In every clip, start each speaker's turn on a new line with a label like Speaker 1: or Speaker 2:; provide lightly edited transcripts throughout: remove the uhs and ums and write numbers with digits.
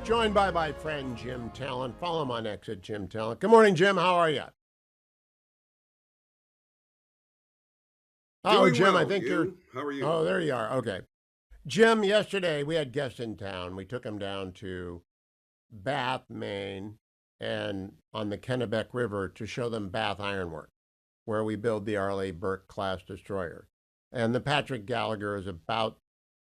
Speaker 1: Joined by my friend Jim Talent. Follow him on X at Jim Talent. Good morning, Jim. How are you? Oh,
Speaker 2: Doing
Speaker 1: Jim, I
Speaker 2: well,
Speaker 1: think you're.
Speaker 2: Hugh. How are you?
Speaker 1: Oh, there you are. Okay. Jim, yesterday we had guests in town. We took them down to Bath, Maine, and on the Kennebec River to show them Bath Ironworks, where we build the Arleigh Burke class destroyer. And the Patrick Gallagher is about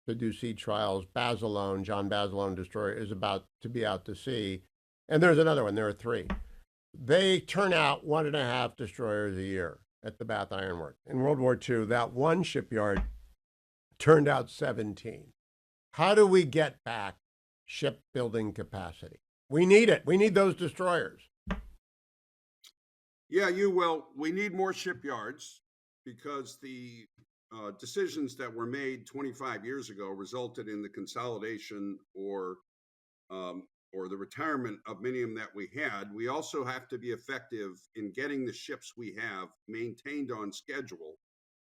Speaker 1: to do sea trials. Basilone, John Basilone destroyer, is about to be out to sea. And there's another one. There are three. They turn out 1.5 destroyers a year at the Bath Ironworks. In World War II, that one shipyard turned out 17. How do we get back shipbuilding capacity? We need it. We need those destroyers.
Speaker 2: Yeah, we need more shipyards because the decisions that were made 25 years ago resulted in the consolidation or the retirement of many of them that we had. We also have to be effective in getting the ships we have maintained on schedule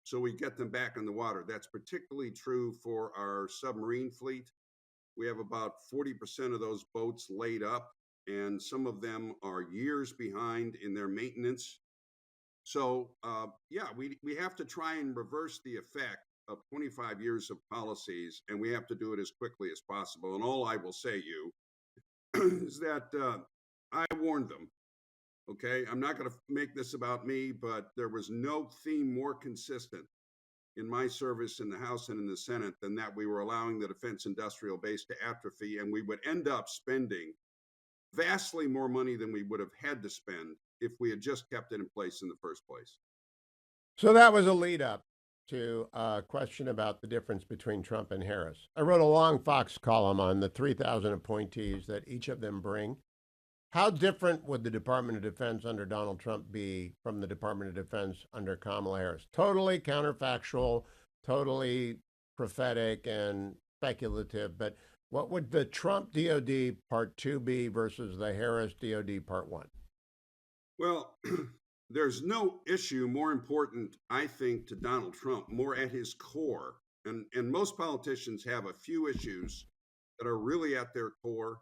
Speaker 2: so we get them back on the water. That's particularly true for our submarine fleet. We have about 40% of those boats laid up, and some of them are years behind in their maintenance. So, we have to try and reverse the effect of 25 years of policies, and we have to do it as quickly as possible. And all I will say, you, is that I warned them. Okay, I'm not going to make this about me, but there was no theme more consistent in my service in the House and in the Senate than that we were allowing the defense industrial base to atrophy, and we would end up spending vastly more money than we would have had to spend if we had just kept it in place in the first place.
Speaker 1: So that was a lead up to a question about the difference between Trump and Harris. I wrote a long Fox column on the 3,000 appointees that each of them bring. How different would the Department of Defense under Donald Trump be from the Department of Defense under Kamala Harris? Totally counterfactual, totally prophetic and speculative, but what would the Trump DOD Part 2 be versus the Harris DOD Part 1?
Speaker 2: Well, there's no issue more important, I think, to Donald Trump, more at his core. And most politicians have a few issues that are really at their core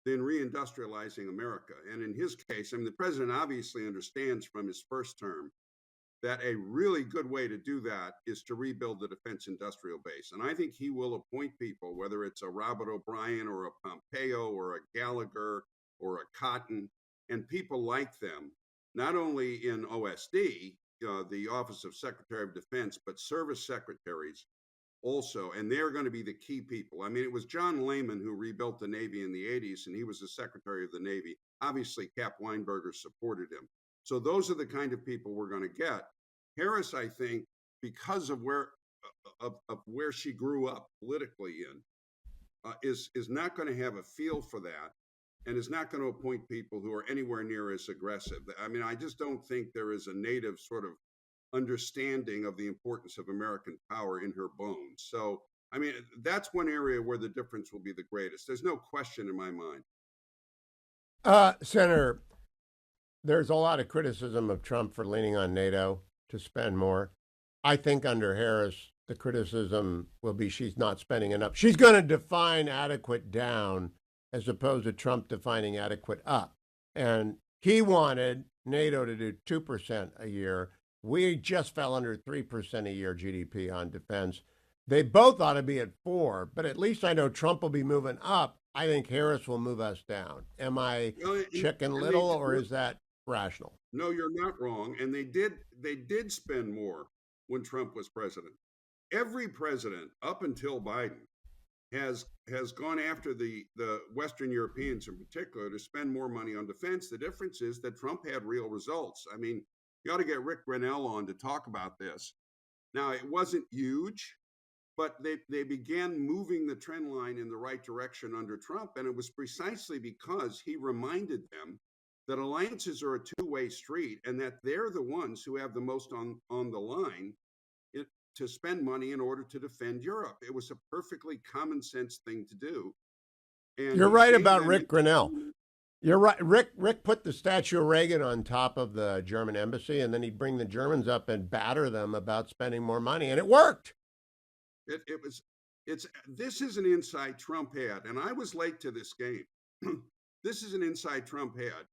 Speaker 2: than reindustrializing America. And in his case, I mean, the president obviously understands from his first term that a really good way to do that is to rebuild the defense industrial base. And I think he will appoint people, whether it's a Robert O'Brien or a Pompeo or a Gallagher or a Cotton, and people like them, not only in OSD, the Office of Secretary of Defense, but service secretaries also. And they're going to be the key people. I mean, it was John Lehman who rebuilt the Navy in the 80s, and he was the Secretary of the Navy. Obviously, Cap Weinberger supported him. So those are the kind of people we're going to get. Harris, I think, because of where she grew up politically is not going to have a feel for that, and is not going to appoint people who are anywhere near as aggressive. I mean, I just don't think there is a native sort of understanding of the importance of American power in her bones. So, I mean, that's one area where the difference will be the greatest. There's no question in my mind.
Speaker 1: Senator, there's a lot of criticism of Trump for leaning on NATO to spend more. I think under Harris, the criticism will be she's not spending enough. She's going to define adequate down as opposed to Trump defining adequate up. And he wanted NATO to do 2% a year. We just fell under 3% a year GDP on defense. They both ought to be at 4%, but at least I know Trump will be moving up. I think Harris will move us down. Am I Chicken Little, or is that rational?
Speaker 2: No, you're not wrong. And they did spend more when Trump was president. Every president up until Biden has gone after the Western Europeans in particular to spend more money on defense. The difference is that Trump had real results. I mean, you ought to get Ric Grenell on to talk about this. Now, it wasn't huge, but they began moving the trend line in the right direction under Trump. And it was precisely because he reminded them that alliances are a two-way street and that they're the ones who have the most on the line to spend money in order to defend Europe. It was a perfectly common sense thing to do. And
Speaker 1: you're right about Ric Grenell. You're right. Rick put the statue of Reagan on top of the German embassy, and then he'd bring the Germans up and batter them about spending more money, and it worked.
Speaker 2: This is an insight Trump had, and I was late to this game. this is an insight Trump had,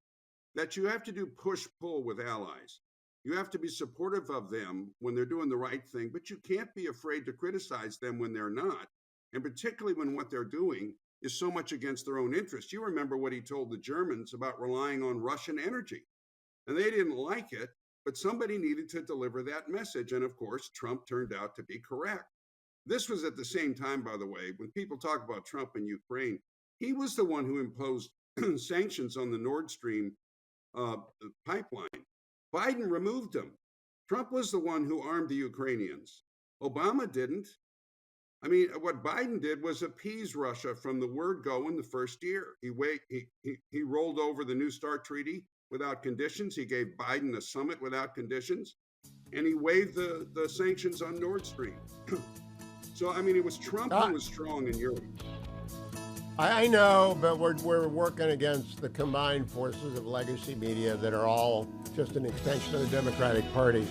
Speaker 2: that you have to do push-pull with allies. You have to be supportive of them when they're doing the right thing, but you can't be afraid to criticize them when they're not, and particularly when what they're doing is so much against their own interests. You remember what he told the Germans about relying on Russian energy, and they didn't like it, but somebody needed to deliver that message, and of course, Trump turned out to be correct. This was at the same time, by the way, when people talk about Trump and Ukraine, he was the one who imposed sanctions on the Nord Stream uh, pipeline. Biden removed them. Trump was the one who armed the Ukrainians. Obama didn't. I mean, what Biden did was appease Russia from the word go in the first year. He rolled over the New START treaty without conditions. He gave Biden a summit without conditions, and he waived the sanctions on Nord Stream. So, I mean, it was Trump who was strong in Europe.
Speaker 1: I know, but we're working against the combined forces of legacy media that are all just an extension of the Democratic Party.